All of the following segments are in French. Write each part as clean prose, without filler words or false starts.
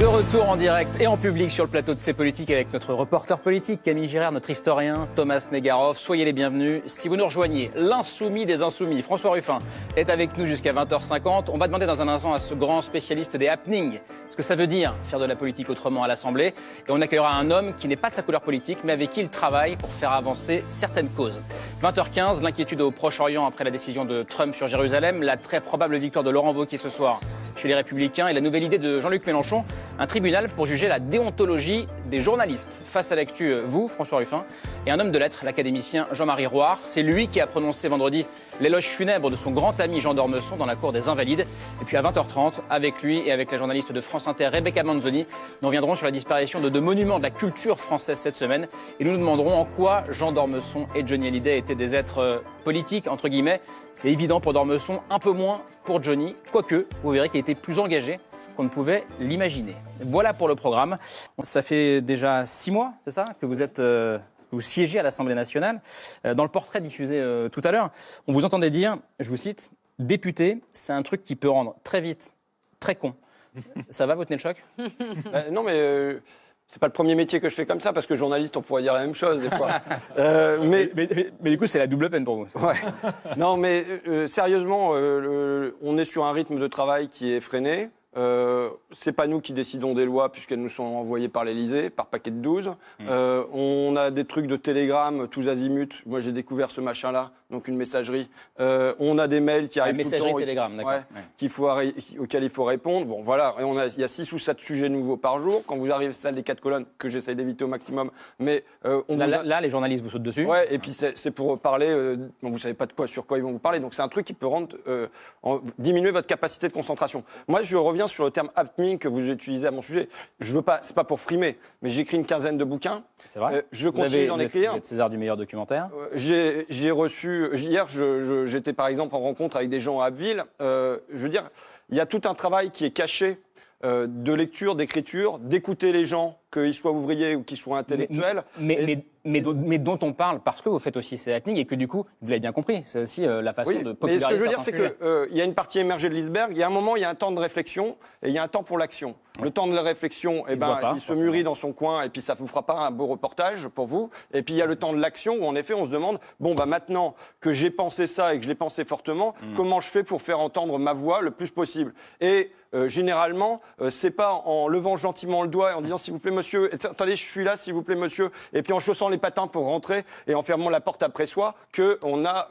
De retour en direct et en public sur le plateau de C'est Politique avec notre reporter politique Camille Girard, notre historien Thomas Negaroff. Soyez les bienvenus. Si vous nous rejoignez, l'insoumis des insoumis, François Ruffin, est avec nous jusqu'à 20h50. On va demander dans un instant à ce grand spécialiste des happenings ce que ça veut dire faire de la politique autrement à l'Assemblée. Et on accueillera un homme qui n'est pas de sa couleur politique, mais avec qui il travaille pour faire avancer certaines causes. 20h15, l'inquiétude au Proche-Orient après la décision de Trump sur Jérusalem, la très probable victoire de Laurent Wauquiez ce soir chez les Républicains et la nouvelle idée de Jean-Luc Mélenchon, un tribunal pour juger la déontologie des journalistes. Face à l'actu, vous, François Ruffin, et un homme de lettres, l'académicien Jean-Marie Rouart. C'est lui qui a prononcé vendredi l'éloge funèbre de son grand ami Jean d'Ormesson dans la cour des Invalides. Et puis à 20h30, avec lui et avec la journaliste de France Inter, Rebecca Manzoni, nous reviendrons sur la disparition de deux monuments de la culture française cette semaine. Et nous nous demanderons en quoi Jean d'Ormesson et Johnny Hallyday étaient des êtres politiques, entre guillemets. C'est évident pour d'Ormesson, un peu moins pour Johnny, quoique vous verrez qu'il était plus engagé qu'on ne pouvait l'imaginer. Voilà pour le programme. Ça fait déjà 6 mois, c'est ça, que vous siégez à l'Assemblée nationale. Dans le portrait diffusé tout à l'heure, on vous entendait dire, je vous cite, « Député, c'est un truc qui peut rendre très vite, très con ». Ça va, vous tenez le choc? Non, mais c'est pas le premier métier que je fais comme ça, parce que journaliste, on pourrait dire la même chose des fois. Mais du coup, c'est la double peine pour vous. Ouais. Non, mais sérieusement, on est sur un rythme de travail qui est effréné. C'est pas nous qui décidons des lois puisqu'elles nous sont envoyées par l'Élysée, par paquet de 12. On a des trucs de télégramme tous azimuts. Moi, j'ai découvert ce machin-là, donc une messagerie. On a des mails qui arrivent tout le temps. Télégramme, d'accord. Ouais, auxquels il faut répondre. Bon, voilà. Et il y a 6 ou 7 sujets nouveaux par jour. Quand vous arrivez à celle des 4 colonnes, que j'essaye d'éviter au maximum. Mais là, les journalistes vous sautent dessus. Ouais, et puis c'est pour parler. Vous savez pas sur quoi ils vont vous parler. Donc c'est un truc qui peut diminuer votre capacité de concentration. Moi, je reviens sur le terme happening que vous utilisez à mon sujet. Je veux pas, c'est pas pour frimer, mais j'écris une quinzaine de bouquins. C'est vrai. Je continue d'en écrire. Vous êtes César du meilleur documentaire. J'ai reçu hier, j'étais par exemple en rencontre avec des gens à Abbeville. Je veux dire, il y a tout un travail qui est caché de lecture, d'écriture, d'écouter les gens, qu'ils soient ouvriers ou qu'ils soient intellectuels. Mais dont on parle parce que vous faites aussi ces happenings et que du coup, vous l'avez bien compris, c'est aussi la façon de populariser. Mais ce que je veux dire, c'est qu'il y a une partie émergée de l'iceberg. Il y a un moment, il y a un temps de réflexion et il y a un temps pour l'action. Le temps de la réflexion, il se mûrit dans son coin et puis ça vous fera pas un beau reportage pour vous. Et puis il y a le temps de l'action où en effet, on se demande, bon, maintenant que j'ai pensé ça et que je l'ai pensé fortement, comment je fais pour faire entendre ma voix le plus possible? Et généralement, c'est pas en levant gentiment le doigt et en disant s'il vous plaît monsieur, attendez, je suis là s'il vous plaît monsieur, et puis en chaussant les patins pour rentrer et en fermant la porte après soi qu'on a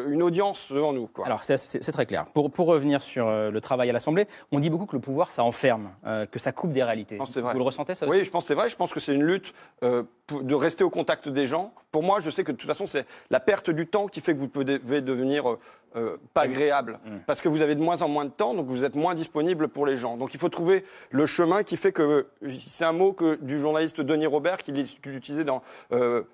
une audience devant nous, quoi. Alors c'est très clair. Pour revenir sur le travail à l'Assemblée, on dit beaucoup que le pouvoir ça enferme, que ça coupe des réalités. C'est vrai. Vous le ressentez ça aussi? Oui, je pense que c'est vrai. Je pense que c'est une lutte de rester au contact des gens. Pour moi, je sais que de toute façon, c'est la perte du temps qui fait que vous devez devenir pas agréable. Parce que vous avez de moins en moins de temps, donc vous êtes moins disponible pour les gens. Donc il faut trouver le chemin qui fait que... C'est un mot du journaliste Denis Robert qu'il utilisait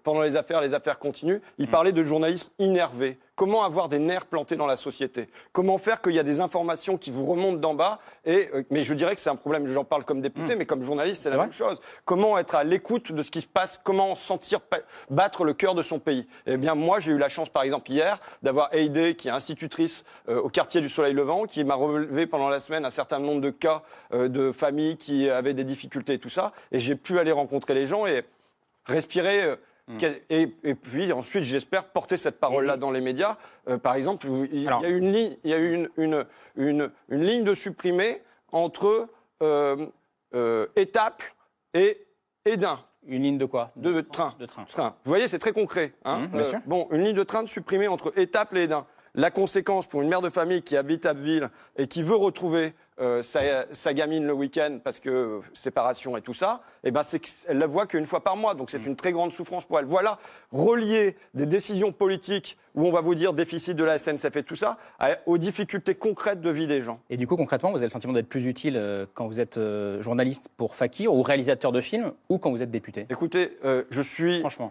pendant les affaires continues. Il parlait de journalisme innervé. Comment avoir des nerfs plantés dans la société? Comment faire qu'il y a des informations qui vous remontent d'en bas? Mais je dirais que c'est un problème, j'en parle comme député, mais comme journaliste, c'est la même chose. Comment être à l'écoute de ce qui se passe? Comment sentir battre le cœur de son pays? Eh bien, moi, j'ai eu la chance, par exemple, hier, d'avoir Heidi, qui est institutrice au quartier du Soleil Levant, qui m'a relevé pendant la semaine un certain nombre de cas de familles qui avaient des difficultés et tout ça. Et j'ai pu aller rencontrer les gens et respirer... Et puis ensuite, j'espère porter cette parole-là dans les médias. Par exemple, il y a eu une ligne de supprimée entre Étaples et Hesdin. Une ligne de quoi? De train. Vous voyez, c'est très concret. Bien sûr. Une ligne de train supprimée entre Étaples et Hesdin. La conséquence pour une mère de famille qui habite à Abbeville et qui veut retrouver sa gamine le week-end parce que séparation et tout ça, c'est qu'elle la voit qu'une fois par mois. Donc c'est une très grande souffrance pour elle. Voilà, relier des décisions politiques où on va vous dire déficit de la SNCF et tout ça aux difficultés concrètes de vie des gens. Et du coup, concrètement, vous avez le sentiment d'être plus utile quand vous êtes journaliste pour Fakir ou réalisateur de films ou quand vous êtes député? Écoutez, Franchement.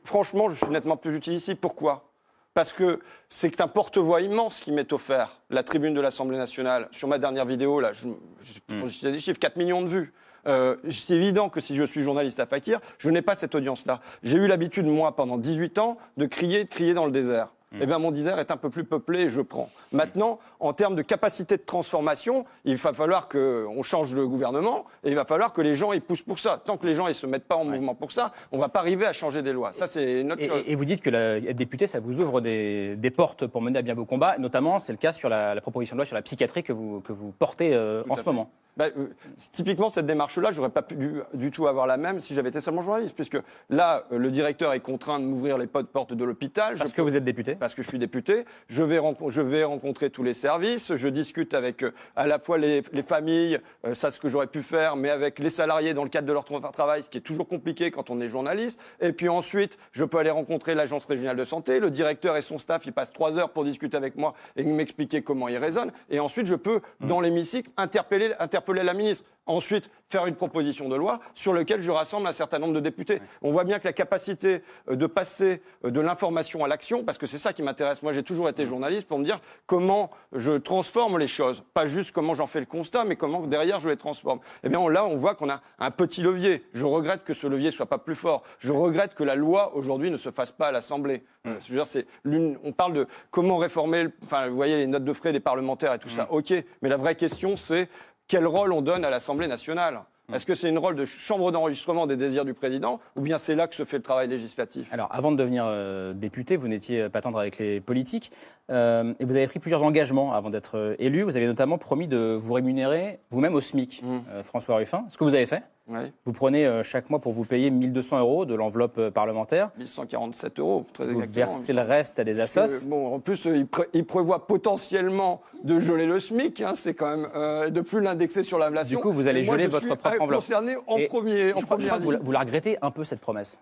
Franchement, je suis nettement plus utile ici. Pourquoi? Parce que c'est un porte-voix immense qui m'est offert, la tribune de l'Assemblée nationale. Sur ma dernière vidéo, là, j'ai des chiffres, 4 millions de vues. C'est évident que si je suis journaliste à Fakir, je n'ai pas cette audience-là. J'ai eu l'habitude, moi, pendant 18 ans, de crier dans le désert. eh bien mon Isère est un peu plus peuplé et je prends. Maintenant, en termes de capacité de transformation, il va falloir qu'on change de gouvernement et il va falloir que les gens ils poussent pour ça. Tant que les gens ils se mettent pas en mouvement pour ça, on ne va pas arriver à changer des lois. Ça, c'est une autre chose. Et vous dites que être député, ça vous ouvre des portes pour mener à bien vos combats. Notamment, c'est le cas sur la proposition de loi sur la psychiatrie que vous portez en ce moment. Typiquement, cette démarche-là, j'aurais pas pu du tout avoir la même si j'avais été seulement journaliste, puisque là, le directeur est contraint de m'ouvrir les portes de l'hôpital. Parce que vous êtes député. Parce que je suis député. Je vais rencontrer tous les services. Je discute avec à la fois les familles, ça ce que j'aurais pu faire, mais avec les salariés dans le cadre de leur travail, ce qui est toujours compliqué quand on est journaliste. Et puis ensuite, je peux aller rencontrer l'agence régionale de santé. Le directeur et son staff, ils passent 3 heures pour discuter avec moi et m'expliquer comment ils raisonnent. Et ensuite, je peux, dans l'hémicycle, interpeller la ministre. Ensuite, faire une proposition de loi sur laquelle je rassemble un certain nombre de députés. On voit bien que la capacité de passer de l'information à l'action, parce que c'est ça qui m'intéresse. Moi, j'ai toujours été journaliste pour me dire comment je transforme les choses. Pas juste comment j'en fais le constat, mais comment derrière je les transforme. Eh bien, là, on voit qu'on a un petit levier. Je regrette que ce levier soit pas plus fort. Je regrette que la loi, aujourd'hui, ne se fasse pas à l'Assemblée. Je veux dire, on parle de comment réformer, vous voyez, les notes de frais des parlementaires et tout ça. OK, mais la vraie question, c'est quel rôle on donne à l'Assemblée nationale ? Est-ce que c'est une rôle de chambre d'enregistrement des désirs du président ou bien c'est là que se fait le travail législatif ? Alors, avant de devenir député, vous n'étiez pas tendre avec les politiques et vous avez pris plusieurs engagements avant d'être élu. Vous avez notamment promis de vous rémunérer vous-même au SMIC, François Ruffin. Ce que vous avez fait ? Oui. Vous prenez chaque mois pour vous payer 1 200 € de l'enveloppe parlementaire. 1 147 €, très exactement. Vous versez le reste à des assos. En plus, il prévoit potentiellement de geler le SMIC. C'est quand même de plus l'indexer sur l'inflation. Du coup, vous allez geler votre propre enveloppe. Concerné en premier. Je crois que vous la regrettez un peu, cette promesse.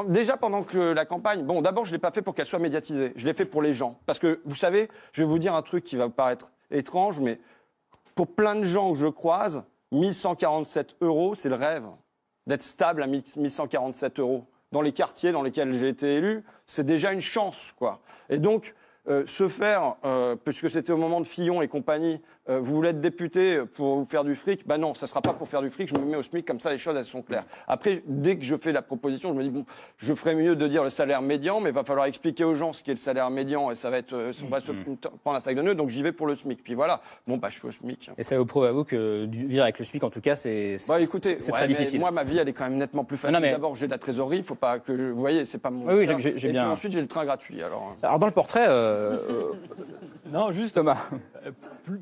Déjà pendant que la campagne, d'abord je l'ai pas fait pour qu'elle soit médiatisée, je l'ai fait pour les gens. Parce que vous savez, je vais vous dire un truc qui va vous paraître étrange, mais pour plein de gens que je croise, 1 147 €, c'est le rêve. D'être stable à 1 147 €. Dans les quartiers dans lesquels j'ai été élu, c'est déjà une chance, quoi. Et donc, se faire, puisque c'était au moment de Fillon et compagnie, vous voulez être député pour vous faire du fric, non, ça ne sera pas pour faire du fric, je me mets au SMIC, comme ça les choses elles sont claires. Après, dès que je fais la proposition, je me dis, je ferais mieux de dire le salaire médian, mais il va falloir expliquer aux gens ce qu'est le salaire médian, et ça va être, on va se prendre un sac de nœuds, donc j'y vais pour le SMIC. Puis voilà, je suis au SMIC. Et ça vous prouve à vous que vivre avec le SMIC, en tout cas, c'est très difficile. Moi, ma vie, elle est quand même nettement plus facile. D'abord, j'ai de la trésorerie, il ne faut pas que vous voyez, c'est pas mon... Oui, j'ai bien. Et puis ensuite, j'ai le train gratuit. Alors dans le portrait... Non, juste Thomas.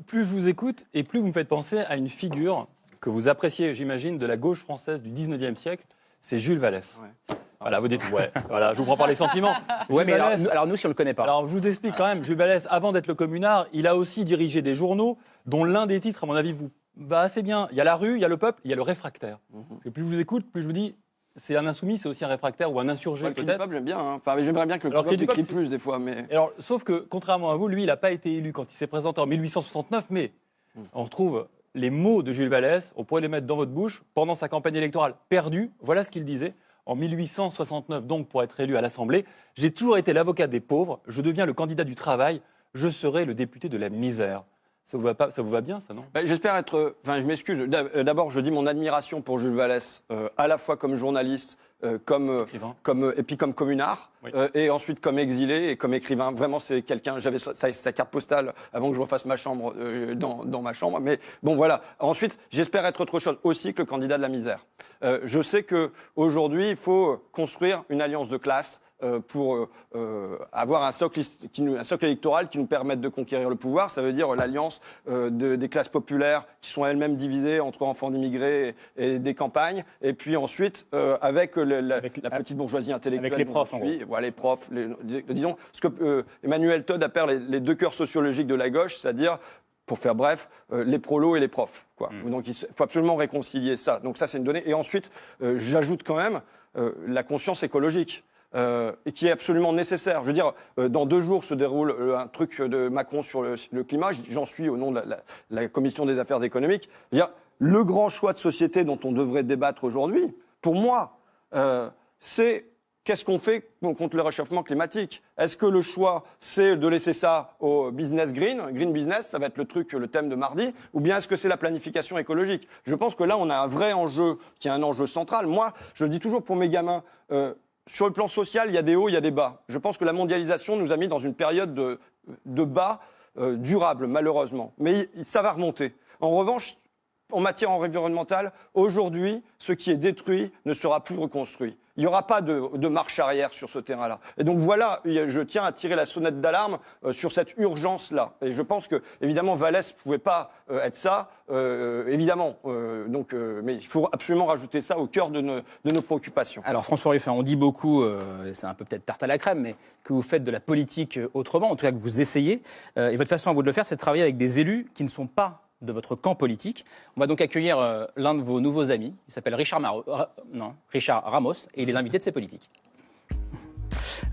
Plus je vous écoute et plus vous me faites penser à une figure que vous appréciez, j'imagine, de la gauche française du 19e siècle, c'est Jules Vallès. Ouais. Voilà, vous dites, voilà, je vous prends par les sentiments. Ouais, mais alors nous, si on ne le connaît pas. Alors, je vous explique quand même, Jules Vallès, avant d'être le communard, il a aussi dirigé des journaux dont l'un des titres, à mon avis, vous va assez bien. Il y a La Rue, il y a Le Peuple, il y a Le Réfractaire. Parce que plus je vous écoute, plus je me dis, c'est un insoumis, c'est aussi un réfractaire ou un insurgé peut-être. Le Peuple, j'aime bien. J'aimerais bien que le Peuple écrit plus des fois. Mais... Alors, sauf que, contrairement à vous, lui, il n'a pas été élu quand il s'est présenté en 1869, mais on retrouve les mots de Jules Vallès, on pourrait les mettre dans votre bouche, pendant sa campagne électorale perdue. Voilà ce qu'il disait. En 1869, donc, pour être élu à l'Assemblée, j'ai toujours été l'avocat des pauvres, je deviens le candidat du travail, je serai le député de la misère. Ça vous va bien, ça, non ? J'espère être... je m'excuse. D'abord, je dis mon admiration pour Jules Vallès, à la fois comme journaliste, et puis comme communard, oui. Et ensuite comme exilé et comme écrivain. Vraiment, c'est quelqu'un... J'avais sa carte postale avant que je refasse ma chambre dans ma chambre. Mais voilà. Ensuite, j'espère être autre chose aussi que le candidat de la misère. Je sais qu'aujourd'hui, il faut construire une alliance de classe pour avoir un socle électoral qui nous permette de conquérir le pouvoir. Ça veut dire l'alliance des classes populaires qui sont elles-mêmes divisées entre enfants d'immigrés et des campagnes. Et puis ensuite, avec la petite bourgeoisie intellectuelle. Avec les profs, les profs. Disons ce que Emmanuel Todd appelle les deux cœurs sociologiques de la gauche, c'est-à-dire, pour faire bref, les prolos et les profs. Donc il faut absolument réconcilier ça. Donc ça, c'est une donnée. Et ensuite, j'ajoute quand même la conscience écologique. Et qui est absolument nécessaire. Je veux dire, dans 2 jours se déroule un truc de Macron sur le climat. J'en suis au nom de la Commission des affaires économiques. Le grand choix de société dont on devrait débattre aujourd'hui, pour moi, c'est qu'est-ce qu'on fait contre le réchauffement climatique ? Est-ce que le choix, c'est de laisser ça au business green business, ça va être le thème de mardi, ou bien est-ce que c'est la planification écologique ? Je pense que là, on a un vrai enjeu, qui est un enjeu central. Moi, je le dis toujours pour mes gamins, sur le plan social, il y a des hauts, il y a des bas. Je pense que la mondialisation nous a mis dans une période de bas durable, malheureusement. Mais ça va remonter. En revanche, en matière environnementale, aujourd'hui, ce qui est détruit ne sera plus reconstruit. Il n'y aura pas de marche arrière sur ce terrain-là. Et donc voilà, je tiens à tirer la sonnette d'alarme sur cette urgence-là. Et je pense que, évidemment, Vallès ne pouvait pas être ça, évidemment. Mais il faut absolument rajouter ça au cœur de nos préoccupations. Alors François Ruffin, on dit beaucoup, c'est un peu peut-être tarte à la crème, mais que vous faites de la politique autrement, en tout cas que vous essayez. Et votre façon à vous de le faire, c'est de travailler avec des élus qui ne sont pas de votre camp politique. On va donc accueillir l'un de vos nouveaux amis. Il s'appelle Richard Ramos et il est l'invité de ces politiques.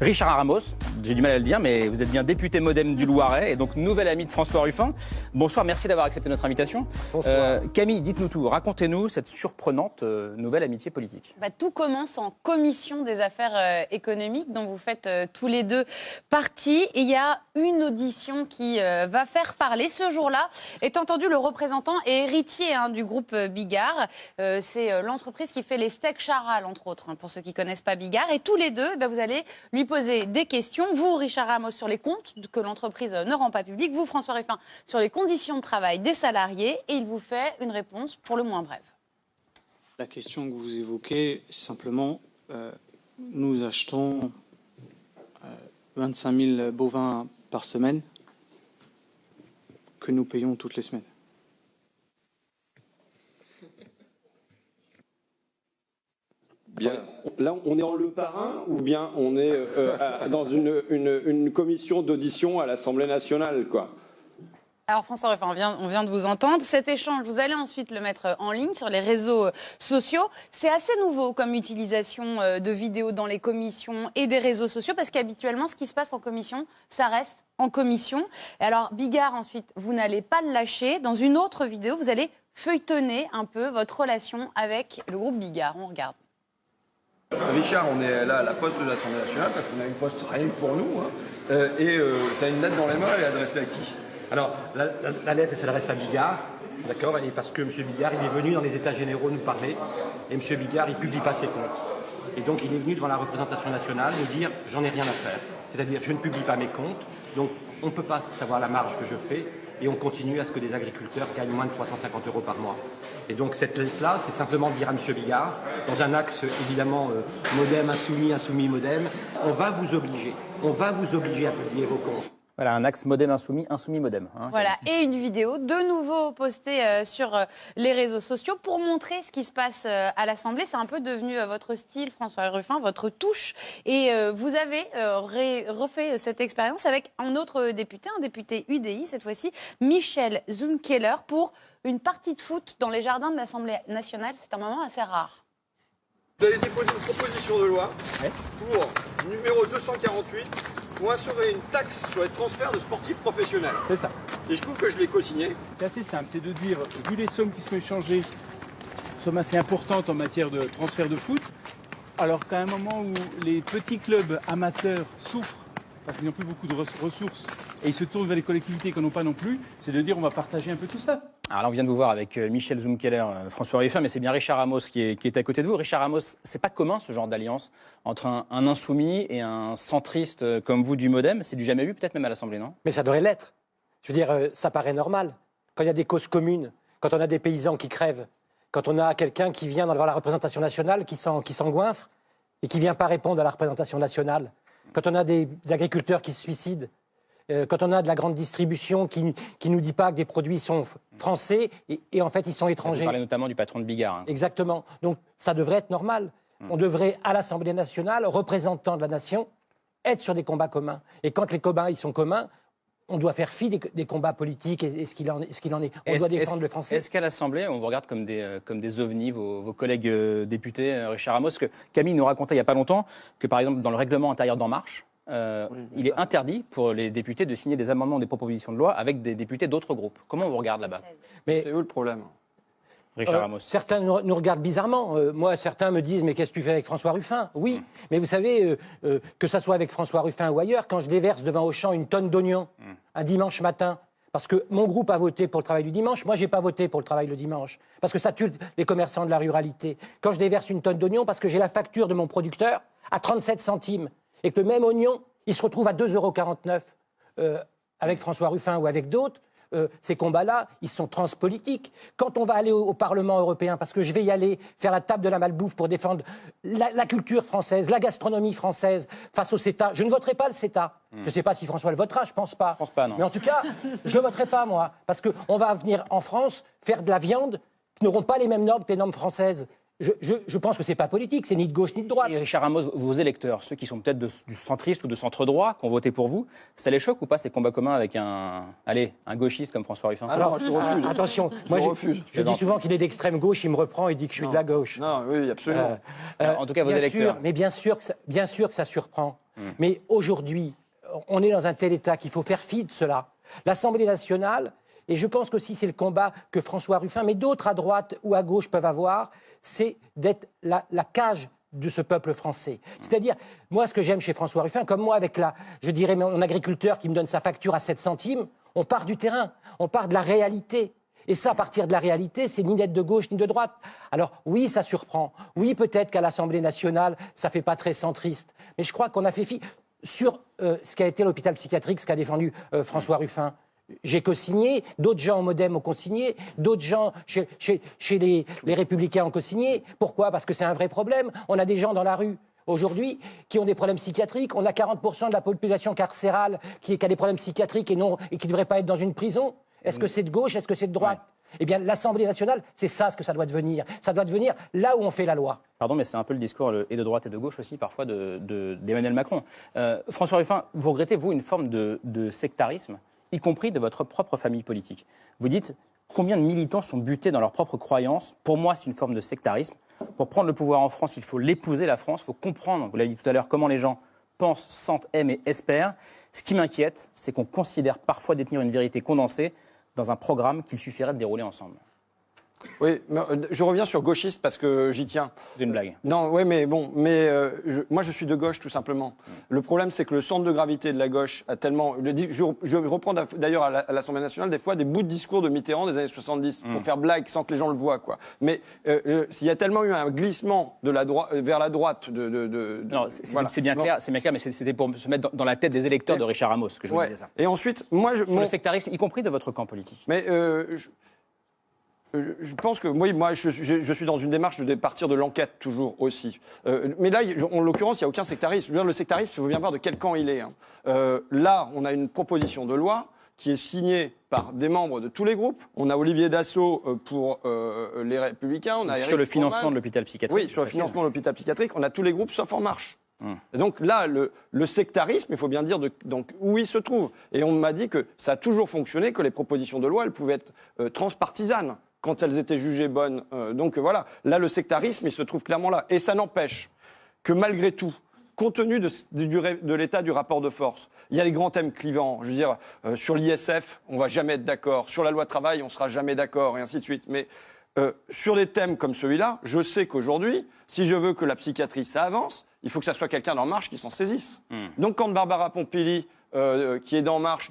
Richard Ramos, j'ai du mal à le dire, mais vous êtes bien député MoDem du Loiret et donc nouvel ami de François Ruffin. Bonsoir, merci d'avoir accepté notre invitation. Bonsoir. Camille, dites-nous tout, racontez-nous cette surprenante nouvelle amitié politique. Tout commence en commission des affaires économiques dont vous faites tous les deux partie. Et il y a une audition qui va faire parler. Ce jour-là est entendu le représentant et héritier du groupe Bigard. C'est l'entreprise qui fait les steaks Charal, entre autres, pour ceux qui ne connaissent pas Bigard. Et tous les deux, vous allez lui poser des questions. Vous, Richard Ramos, sur les comptes que l'entreprise ne rend pas publics. Vous, François Ruffin, sur les conditions de travail des salariés. Et il vous fait une réponse pour le moins brève. La question que vous évoquez, simplement, nous achetons 25 000 bovins par semaine que nous payons toutes les semaines. Bien. Là, on est en le parrain ou bien on est dans une commission d'audition à l'Assemblée nationale, quoi? Alors François Ruffin, on vient de vous entendre. Cet échange, vous allez ensuite le mettre en ligne sur les réseaux sociaux. C'est assez nouveau comme utilisation de vidéos dans les commissions et des réseaux sociaux parce qu'habituellement, ce qui se passe en commission, ça reste en commission. Et alors Bigard, ensuite, vous n'allez pas le lâcher. Dans une autre vidéo, vous allez feuilletonner un peu votre relation avec le groupe Bigard. On regarde. Richard, on est là à la poste de l'Assemblée nationale parce qu'on a une poste rien que pour nous. Et tu as une lettre dans les mains, elle est adressée à qui? Alors, la lettre s'adresse à Bigard, d'accord, et parce que M. Bigard, il est venu dans les États généraux nous parler, et M. Bigard, il ne publie pas ses comptes. Et donc, il est venu devant la représentation nationale nous dire « j'en ai rien à faire ». C'est-à-dire, je ne publie pas mes comptes, donc on ne peut pas savoir la marge que je fais, et on continue à ce que des agriculteurs gagnent moins de 350 € par mois. Et donc, cette lettre-là, c'est simplement dire à M. Bigard, dans un axe, évidemment, MoDem, insoumis, MoDem, on va vous obliger à publier vos comptes. Voilà, un axe MoDem insoumis MoDem. Voilà, et une vidéo de nouveau postée sur les réseaux sociaux pour montrer ce qui se passe à l'Assemblée. C'est un peu devenu votre style, François Ruffin, votre touche. Et vous avez refait cette expérience avec un autre député, un député UDI, cette fois-ci, Michel Zumkeller, pour une partie de foot dans les jardins de l'Assemblée nationale. C'est un moment assez rare. Vous avez déposé une proposition de loi pour numéro 248 pour instaurer une taxe sur les transferts de sportifs professionnels. C'est ça. Et je trouve que je l'ai co-signé. C'est assez simple, c'est de dire, vu les sommes qui sont échangées, sommes assez importantes en matière de transfert de foot, alors qu'à un moment où les petits clubs amateurs souffrent, parce qu'ils n'ont plus beaucoup de ressources, et ils se tournent vers les collectivités qui n'en ont pas non plus, c'est de dire on va partager un peu tout ça. Alors là, on vient de vous voir avec Michel Zumkeller, François Ruffin, mais c'est bien Richard Ramos qui est à côté de vous. Richard Ramos, c'est pas commun ce genre d'alliance entre un insoumis et un centriste comme vous du MoDem. C'est du jamais vu, peut-être même à l'Assemblée, non? Mais ça devrait l'être. Je veux dire, ça paraît normal. Quand il y a des causes communes, quand on a des paysans qui crèvent, quand on a quelqu'un qui vient devant la représentation nationale, qui s'engoinfre et qui ne vient pas répondre à la représentation nationale, quand on a des agriculteurs qui se suicident, quand on a de la grande distribution qui ne nous dit pas que des produits sont français et en fait ils sont étrangers. Vous parlez notamment du patron de Bigard. Exactement. Donc ça devrait être normal. On devrait, à l'Assemblée nationale, représentants de la nation, être sur des combats communs. Et quand les combats ils sont communs, on doit faire fi des combats politiques et ce qu'il en est. On doit défendre le français. Est-ce qu'à l'Assemblée, on vous regarde comme des ovnis, vos collègues députés, Richard Ramos, que Camille nous racontait il n'y a pas longtemps que, par exemple, dans le règlement intérieur d'En Marche, il est interdit pour les députés de signer des amendements, des propositions de loi avec des députés d'autres groupes. Comment on vous regarde là-bas? C'est où le problème? Richard Ramos. Certains nous regardent bizarrement. Moi, certains me disent « Mais qu'est-ce que tu fais avec François Ruffin ?» Oui, mais vous savez, que ça soit avec François Ruffin ou ailleurs, quand je déverse devant Auchan une tonne d'oignons un dimanche matin, parce que mon groupe a voté pour le travail du dimanche. Moi, j'ai pas voté pour le travail le dimanche, parce que ça tue les commerçants de la ruralité. Quand je déverse une tonne d'oignons, parce que j'ai la facture de mon producteur à 37 centimes, et que le même oignon, il se retrouve à 2,49 € avec François Ruffin ou avec d'autres, ces combats-là, ils sont transpolitiques. Quand on va aller au Parlement européen, parce que je vais y aller faire la table de la malbouffe pour défendre la culture française, la gastronomie française face au CETA, je ne voterai pas le CETA. Je ne sais pas si François le votera, je pense pas. Je pense pas, non. Mais en tout cas, je ne le voterai pas, moi, parce qu'on va venir en France faire de la viande qui n'auront pas les mêmes normes que les normes françaises. Je pense que c'est pas politique, c'est ni de gauche ni de droite. Et Richard Ramos, vos électeurs, ceux qui sont peut-être du centriste ou de centre-droit, qui ont voté pour vous, ça les choque ou pas ces combats communs avec un gauchiste comme François Ruffin? Alors, je refuse. Attention, Je refuse. Je dis souvent qu'il est d'extrême gauche, il me reprend et dit que je suis de la gauche. Non, oui, absolument. En tout cas, vos électeurs. Mais bien sûr que ça surprend. Mais aujourd'hui, on est dans un tel état qu'il faut faire fi de cela. L'Assemblée nationale, et je pense qu'aussi c'est le combat que François Ruffin, mais d'autres à droite ou à gauche peuvent avoir, c'est d'être la cage de ce peuple français. C'est-à-dire, moi, ce que j'aime chez François Ruffin, comme moi avec je dirais, mon agriculteur qui me donne sa facture à 7 centimes, on part du terrain, on part de la réalité. Et ça, à partir de la réalité, c'est ni d'être de gauche ni de droite. Alors oui, ça surprend. Oui, peut-être qu'à l'Assemblée nationale, ça fait pas très centriste. Mais je crois qu'on a fait fi sur ce qu'a été l'hôpital psychiatrique, ce qu'a défendu François Ruffin. J'ai co-signé, d'autres gens au Modem ont co-signé, d'autres gens chez les Républicains ont co-signé. Pourquoi? Parce que c'est un vrai problème. On a des gens dans la rue aujourd'hui qui ont des problèmes psychiatriques. On a 40% de la population carcérale qui a des problèmes psychiatriques et qui ne devrait pas être dans une prison. Est-ce que c'est de gauche? Est-ce que c'est de droite? Eh bien, l'Assemblée nationale, c'est ça ce que ça doit devenir. Ça doit devenir là où on fait la loi. Pardon, mais c'est un peu le discours et de droite et de gauche aussi, parfois, d'Emmanuel Macron. François Ruffin, vous regrettez, vous, une forme de sectarisme, y compris de votre propre famille politique. Vous dites, combien de militants sont butés dans leurs propres croyances? Pour moi, c'est une forme de sectarisme. Pour prendre le pouvoir en France, il faut l'épouser, la France. Il faut comprendre, vous l'avez dit tout à l'heure, comment les gens pensent, sentent, aiment et espèrent. Ce qui m'inquiète, c'est qu'on considère parfois détenir une vérité condensée dans un programme qu'il suffirait de dérouler ensemble. Oui, mais, je reviens sur gauchiste parce que j'y tiens. C'est une blague. Non, oui, mais bon, moi je suis de gauche tout simplement. Le problème, c'est que le centre de gravité de la gauche a tellement. Je reprends d'ailleurs à l'Assemblée nationale des fois des bouts de discours de Mitterrand des années 70 pour faire blague sans que les gens le voient, quoi. Mais il y a tellement eu un glissement de vers la droite Non, voilà. c'est bien clair, mais c'était pour se mettre dans la tête des électeurs de Richard Ramos que je vous disais ça. Et ensuite, moi, sur le sectarisme, y compris de votre camp politique. Mais je pense que moi, je suis dans une démarche de partir de l'enquête toujours aussi. Mais là, en l'occurrence, il n'y a aucun sectarisme. Je veux dire, le sectarisme, il faut bien voir de quel camp il est. Hein. Là, on a une proposition de loi qui est signée par des membres de tous les groupes. On a Olivier Dassault pour les Républicains. On a sur le financement de l'hôpital psychiatrique. Oui, sur le financement de l'hôpital psychiatrique. On a tous les groupes sauf En Marche. Et donc là, le sectarisme, il faut bien dire donc, où il se trouve. Et on m'a dit que ça a toujours fonctionné, que les propositions de loi, elles pouvaient être transpartisanes quand elles étaient jugées bonnes. Donc voilà, là, le sectarisme, il se trouve clairement là. Et ça n'empêche que malgré tout, compte tenu de l'état du rapport de force, il y a les grands thèmes clivants. Je veux dire, sur l'ISF, on ne va jamais être d'accord. Sur la loi travail, on ne sera jamais d'accord, et ainsi de suite. Mais sur des thèmes comme celui-là, je sais qu'aujourd'hui, si je veux que la psychiatrie, ça avance, il faut que ça soit quelqu'un d'En Marche qui s'en saisisse. Donc quand Barbara Pompili, qui est d'En Marche,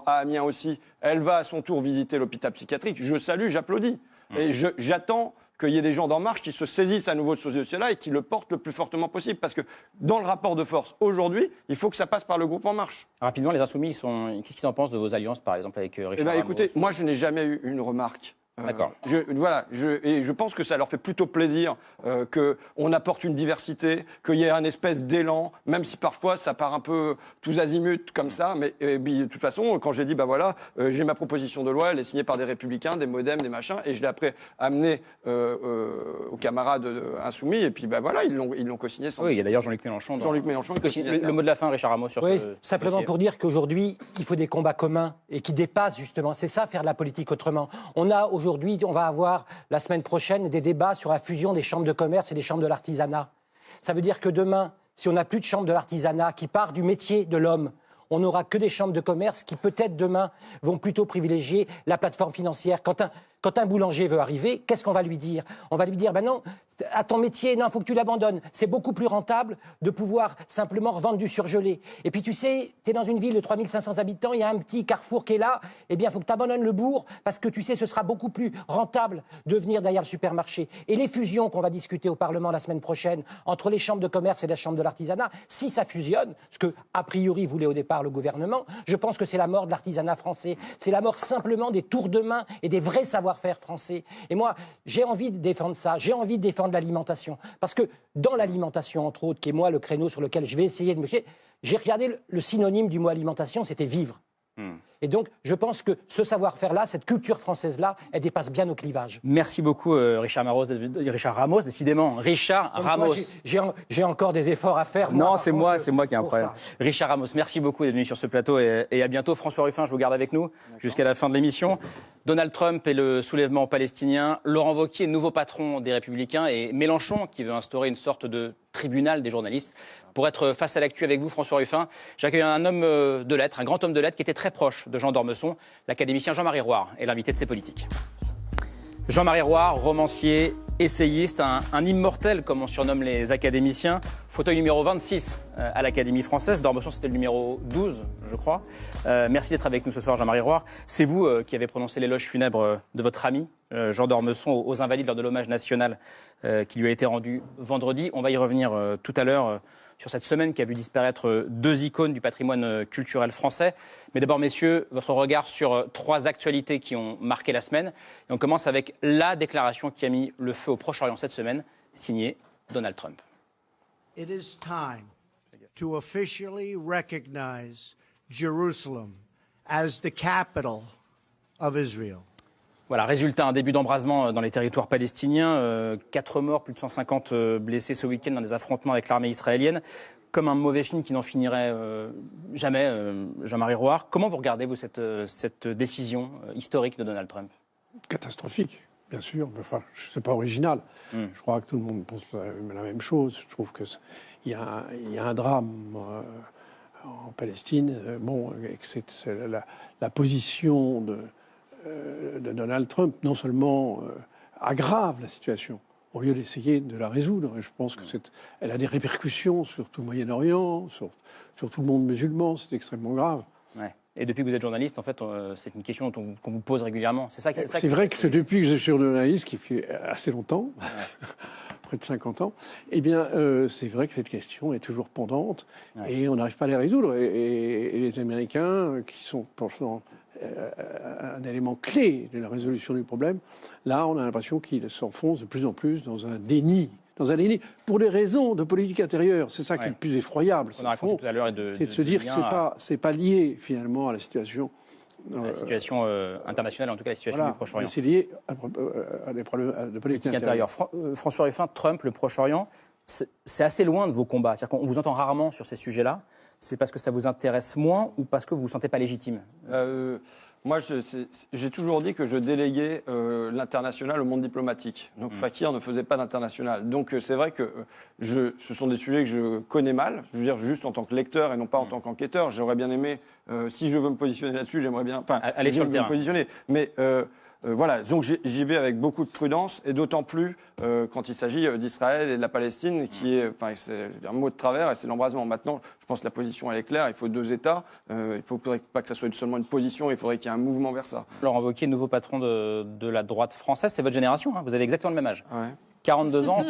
à Amiens aussi, elle va à son tour visiter l'hôpital psychiatrique, je salue, j'applaudis. Et j'attends qu'il y ait des gens d'En Marche qui se saisissent à nouveau de ce dossier-là et qui le portent le plus fortement possible. Parce que dans le rapport de force, aujourd'hui, il faut que ça passe par le groupe En Marche. Rapidement, les Insoumis, qu'est-ce qu'ils en pensent de vos alliances, par exemple, avec Richard Ramos? Écoutez, moi, je n'ai jamais eu une remarque. D'accord. Et je pense que ça leur fait plutôt plaisir qu'on apporte une diversité, qu'il y ait un espèce d'élan, même si parfois ça part un peu tous azimuts comme ça. Mais de toute façon, quand j'ai dit, j'ai ma proposition de loi, elle est signée par des Républicains, des Modem, des machins, et je l'ai après amenée aux camarades insoumis, et puis ils l'ont co-signé. Oui, il y a d'ailleurs Jean-Luc Mélenchon. Le mot de la fin, Richard Ramos, sur ce simplement dossier. Pour dire qu'aujourd'hui, il faut des combats communs et qui dépassent justement. C'est ça, faire de la politique autrement. Aujourd'hui, on va avoir la semaine prochaine des débats sur la fusion des chambres de commerce et des chambres de l'artisanat. Ça veut dire que demain, si on n'a plus de chambres de l'artisanat qui part du métier de l'homme, on n'aura que des chambres de commerce qui peut-être demain vont plutôt privilégier la plateforme financière. Quand quand un boulanger veut arriver, qu'est-ce qu'on va lui dire? On va lui dire, ben non, à ton métier, non, il faut que tu l'abandonnes. C'est beaucoup plus rentable de pouvoir simplement revendre du surgelé. Et puis tu sais, tu es dans une ville de 3500 habitants, il y a un petit carrefour qui est là, eh bien il faut que tu abandonnes le bourg, parce que tu sais, ce sera beaucoup plus rentable de venir derrière le supermarché. Et les fusions qu'on va discuter au Parlement la semaine prochaine, entre les chambres de commerce et la chambre de l'artisanat, si ça fusionne, ce que, a priori, voulait au départ le gouvernement, je pense que c'est la mort de l'artisanat français. C'est la mort simplement des tours de main et des vrais savoir-faire français. Et moi, j'ai envie de défendre ça, j'ai envie de défendre l'alimentation. Parce que dans l'alimentation, entre autres, qui est moi le créneau sur lequel je vais essayer de me... J'ai regardé le synonyme du mot alimentation, c'était vivre. Et donc, je pense que ce savoir-faire-là, cette culture française-là, elle dépasse bien nos clivages. Merci beaucoup, Richard Ramos, décidément. Richard Donc, Ramos. moi, j'ai encore des efforts à faire. Non, moi, c'est moi qui ai un pour problème. ça. Richard Ramos, merci beaucoup d'être venu sur ce plateau et à bientôt. François Ruffin, je vous garde avec nous jusqu'à la fin de l'émission. Donald Trump et le soulèvement palestinien, Laurent Wauquiez, nouveau patron des Républicains, et Mélenchon qui veut instaurer une sorte de tribunal des journalistes. Pour être face à l'actu avec vous, François Ruffin, j'accueille un homme de lettres, un grand homme de lettres qui était très proche de Jean d'Ormesson, l'académicien Jean-Marie Roire est l'invité de C'est Politique. Jean-Marie Roire, romancier, essayiste, un immortel comme on surnomme les académiciens, fauteuil numéro 26 à l'Académie française. D'Ormesson, c'était le numéro 12, je crois. Merci d'être avec nous ce soir, Jean-Marie Roire. C'est vous qui avez prononcé l'éloge funèbre de votre ami, Jean d'Ormesson, aux Invalides lors de l'hommage national qui lui a été rendu vendredi. On va y revenir tout à l'heure sur cette semaine qui a vu disparaître deux icônes du patrimoine culturel français. Mais d'abord, messieurs, votre regard sur trois actualités qui ont marqué la semaine. Et on commence avec la déclaration qui a mis le feu au Proche-Orient cette semaine, signée Donald Trump. It is time to officially recognize Jerusalem as the capital of Israel. Voilà, résultat, un début d'embrasement dans les territoires palestiniens. 4 morts, plus de 150 blessés ce week-end dans des affrontements avec l'armée israélienne. Comme un mauvais film qui n'en finirait jamais, Jean-Marie Roire. Comment vous regardez, vous, cette décision historique de Donald Trump? Catastrophique, bien sûr. Mais enfin, c'est pas original. Je crois que tout le monde pense la même chose. Je trouve qu'il y a un drame en Palestine. Bon, et que c'est la position de Donald Trump, non seulement aggrave la situation, au lieu d'essayer de la résoudre. Et je pense que elle a des répercussions sur tout le Moyen-Orient, sur tout le monde musulman. C'est extrêmement grave. Ouais. Et depuis que vous êtes journaliste, en fait, c'est une question qu'on vous pose régulièrement. C'est vrai que c'est depuis que je suis journaliste, qui fait assez longtemps, près de 50 ans, eh bien, c'est vrai que cette question est toujours pendante et on n'arrive pas à les résoudre. Et les Américains, qui sont pourtant un élément clé de la résolution du problème, là, on a l'impression qu'ils s'enfoncent de plus en plus dans un déni. Pour des raisons de politique intérieure. C'est ça qui est le plus effroyable. On a raconté tout à l'heure c'est de se dire que c'est pas lié, finalement, à la situation... la situation internationale, en tout cas la situation du Proche-Orient. C'est lié à des problèmes de politique intérieure. François Ruffin, Trump, le Proche-Orient, c'est assez loin de vos combats. C'est-à-dire qu'on vous entend rarement sur ces sujets-là. C'est parce que ça vous intéresse moins ou parce que vous ne vous sentez pas légitime? Moi, j'ai toujours dit que je déléguais l'international au monde diplomatique. Donc Fakir ne faisait pas d'international. Donc c'est vrai que ce sont des sujets que je connais mal. Je veux dire, juste en tant que lecteur et non pas en tant qu'enquêteur. J'aurais bien aimé, si je veux me positionner là-dessus, j'aimerais bien aller sur le terrain. Me positionner. Mais voilà, donc j'y vais avec beaucoup de prudence et d'autant plus quand il s'agit d'Israël et de la Palestine, qui est, c'est un mot de travers et c'est l'embrasement. Maintenant, je pense que la position elle est claire. Il faut 2 États. Il ne faudrait pas que ça soit seulement une position. Il faudrait qu'il y ait un mouvement vers ça. Laurent Wauquiez, nouveau patron de la droite française, c'est votre génération. Hein, vous avez exactement le même âge. Ouais. 42 ans,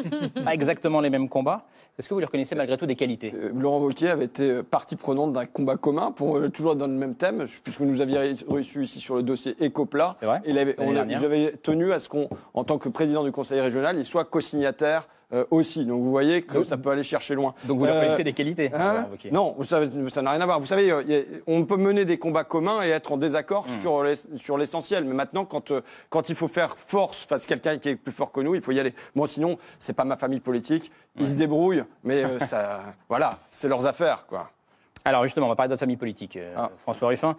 pas exactement les mêmes combats. Est-ce que vous lui reconnaissez malgré tout des qualités? Laurent Wauquiez avait été partie prenante d'un combat commun, toujours dans le même thème, puisque nous avions reçu ici sur le dossier Ecopla. C'est vrai. J'avais tenu à ce qu'en tant que président du conseil régional, il soit co-signataire aussi. Donc vous voyez que ça peut aller chercher loin. Donc vous lui reconnaissez des qualités? Non, ça n'a rien à voir. Vous savez, on peut mener des combats communs et être en désaccord sur l'essentiel. Mais maintenant, quand il faut faire force face à quelqu'un qui est plus fort que nous, il faut y aller. Moi, sinon, c'est pas ma famille politique. Ils se débrouillent, mais voilà, c'est leurs affaires, quoi. Alors justement, on va parler de votre famille politique, François Ruffin.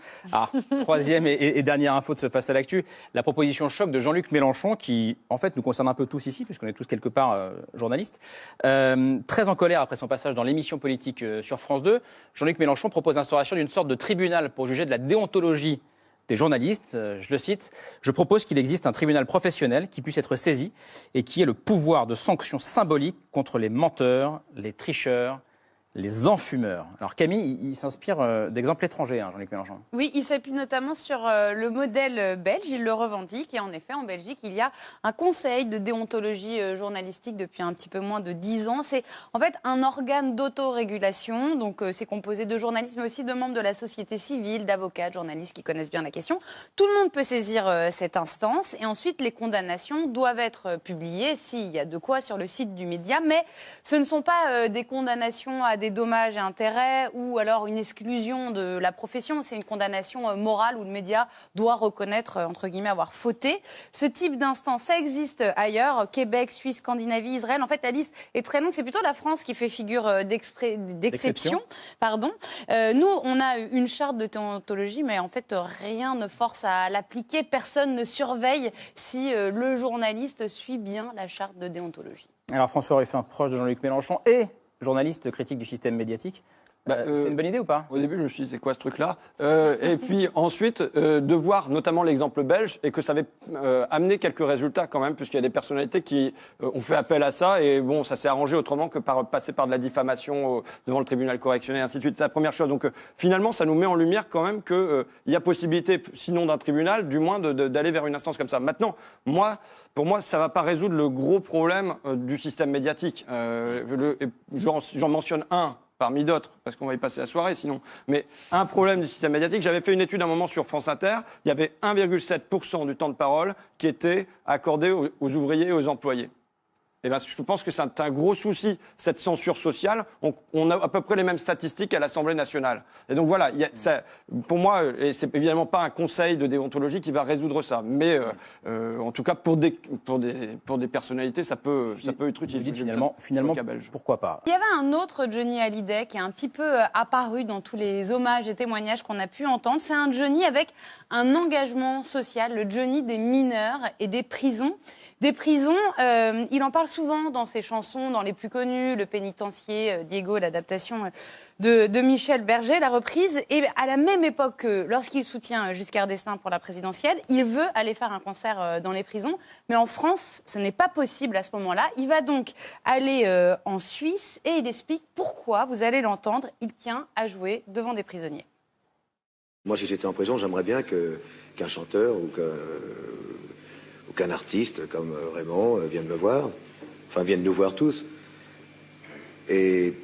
Troisième et dernière info de ce Face à l'actu, la proposition choc de Jean-Luc Mélenchon, qui en fait nous concerne un peu tous ici, puisqu'on est tous quelque part journalistes. Très en colère après son passage dans l'émission politique sur France 2, Jean-Luc Mélenchon propose l'instauration d'une sorte de tribunal pour juger de la déontologie des journalistes, je le cite, « Je propose qu'il existe un tribunal professionnel qui puisse être saisi et qui ait le pouvoir de sanction symbolique contre les menteurs, les tricheurs, les enfumeurs. » Alors Camille, il s'inspire d'exemples étrangers, Jean-Luc Mélenchon. Oui, il s'appuie notamment sur le modèle belge, il le revendique. Et en effet, en Belgique, il y a un conseil de déontologie journalistique depuis un petit peu moins de 10 ans. C'est en fait un organe d'autorégulation. Donc c'est composé de journalistes, mais aussi de membres de la société civile, d'avocats, de journalistes qui connaissent bien la question. Tout le monde peut saisir cette instance. Et ensuite, les condamnations doivent être publiées, s'il y a de quoi, sur le site du média. Mais ce ne sont pas des condamnations à des dommages et intérêts ou alors une exclusion de la profession. C'est une condamnation morale où le média doit reconnaître, entre guillemets, avoir fauté. Ce type d'instance, ça existe ailleurs, Québec, Suisse, Scandinavie, Israël. En fait, la liste est très longue. C'est plutôt la France qui fait figure d'exception. Pardon. Nous, on a une charte de déontologie, mais en fait, rien ne force à l'appliquer. Personne ne surveille si le journaliste suit bien la charte de déontologie. Alors François Ruffin, proche de Jean-Luc Mélenchon et journaliste critique du système médiatique. C'est une bonne idée ou pas? Au début, je me suis dit, c'est quoi ce truc-là? Et puis ensuite, de voir notamment l'exemple belge et que ça avait amené quelques résultats quand même, puisqu'il y a des personnalités qui ont fait appel à ça. Et bon, ça s'est arrangé autrement que par passer par de la diffamation devant le tribunal correctionnel, et ainsi de suite. C'est la première chose. Donc finalement, ça nous met en lumière quand même qu'il y a possibilité, sinon d'un tribunal, du moins d'aller vers une instance comme ça. Maintenant, pour moi, ça ne va pas résoudre le gros problème du système médiatique. J'en mentionne un parmi d'autres, parce qu'on va y passer la soirée sinon. Mais un problème du système médiatique, j'avais fait une étude à un moment sur France Inter, il y avait 1,7% du temps de parole qui était accordé aux ouvriers et aux employés. Et ben, je pense que c'est un gros souci, cette censure sociale. On a à peu près les mêmes statistiques à l'Assemblée nationale. Et donc voilà, pour moi, et c'est évidemment pas un conseil de déontologie qui va résoudre ça, mais en tout cas pour des personnalités, ça peut être utile. Finalement, pourquoi pas? Il y avait un autre Johnny Hallyday qui est un petit peu apparu dans tous les hommages et témoignages qu'on a pu entendre. C'est un Johnny avec un engagement social, le Johnny des mineurs et des prisons. Des prisons, il en parle souvent dans ses chansons, dans les plus connues, Le Pénitencier, Diego, l'adaptation de Michel Berger, la reprise. Et à la même époque que lorsqu'il soutient Giscard d'Estaing pour la présidentielle, il veut aller faire un concert dans les prisons. Mais en France, ce n'est pas possible à ce moment-là. Il va donc aller en Suisse et il explique pourquoi, vous allez l'entendre, il tient à jouer devant des prisonniers. Moi, si j'étais en prison, j'aimerais bien qu'un chanteur ou qu'un artiste comme Raymond vienne me voir, enfin vienne nous voir tous. Et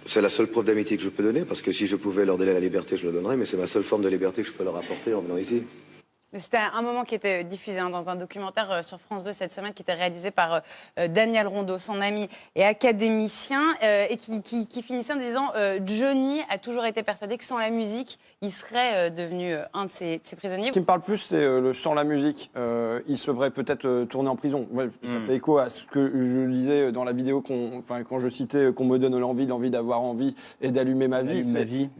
c'est la seule preuve d'amitié que je peux donner, parce que si je pouvais leur donner la liberté, je le donnerais, mais c'est ma seule forme de liberté que je peux leur apporter en venant ici. C'était un moment qui était diffusé dans un documentaire sur France 2 cette semaine, qui était réalisé par Daniel Rondeau, son ami et académicien, et qui finissait en disant Johnny a toujours été persuadé que sans la musique, il serait devenu un de ces prisonniers. Ce qui me parle plus, c'est le sans la musique. Il serait peut-être tourné en prison. Ouais, ça fait écho à ce que je disais dans la vidéo quand je citais qu'on me donne l'envie d'avoir envie et d'allumer ma vie.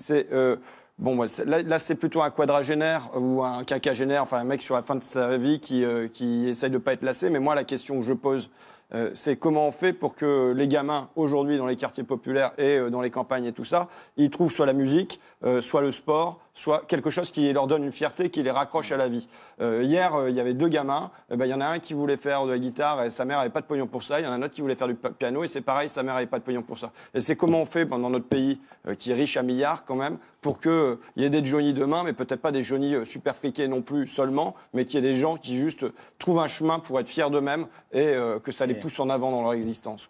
Bon, là, c'est plutôt un quadragénaire ou un quinquagénaire, enfin un mec sur la fin de sa vie qui essaye de ne pas être lassé. Mais moi, la question que je pose, c'est comment on fait pour que les gamins, aujourd'hui, dans les quartiers populaires et dans les campagnes et tout ça, ils trouvent soit la musique, soit le sport, soit quelque chose qui leur donne une fierté, qui les raccroche à la vie. Hier, il y avait 2 gamins. Il y en a un qui voulait faire de la guitare et sa mère n'avait pas de pognon pour ça. Il y en a un autre qui voulait faire du piano et c'est pareil, sa mère n'avait pas de pognon pour ça. Et c'est comment on fait dans notre pays, qui est riche à milliards quand même, pour qu'il y ait des Johnny demain, mais peut-être pas des Johnny super friqués non plus seulement, mais qu'il y ait des gens qui juste trouvent un chemin pour être fiers d'eux-mêmes et que ça les pousse en avant dans leur existence.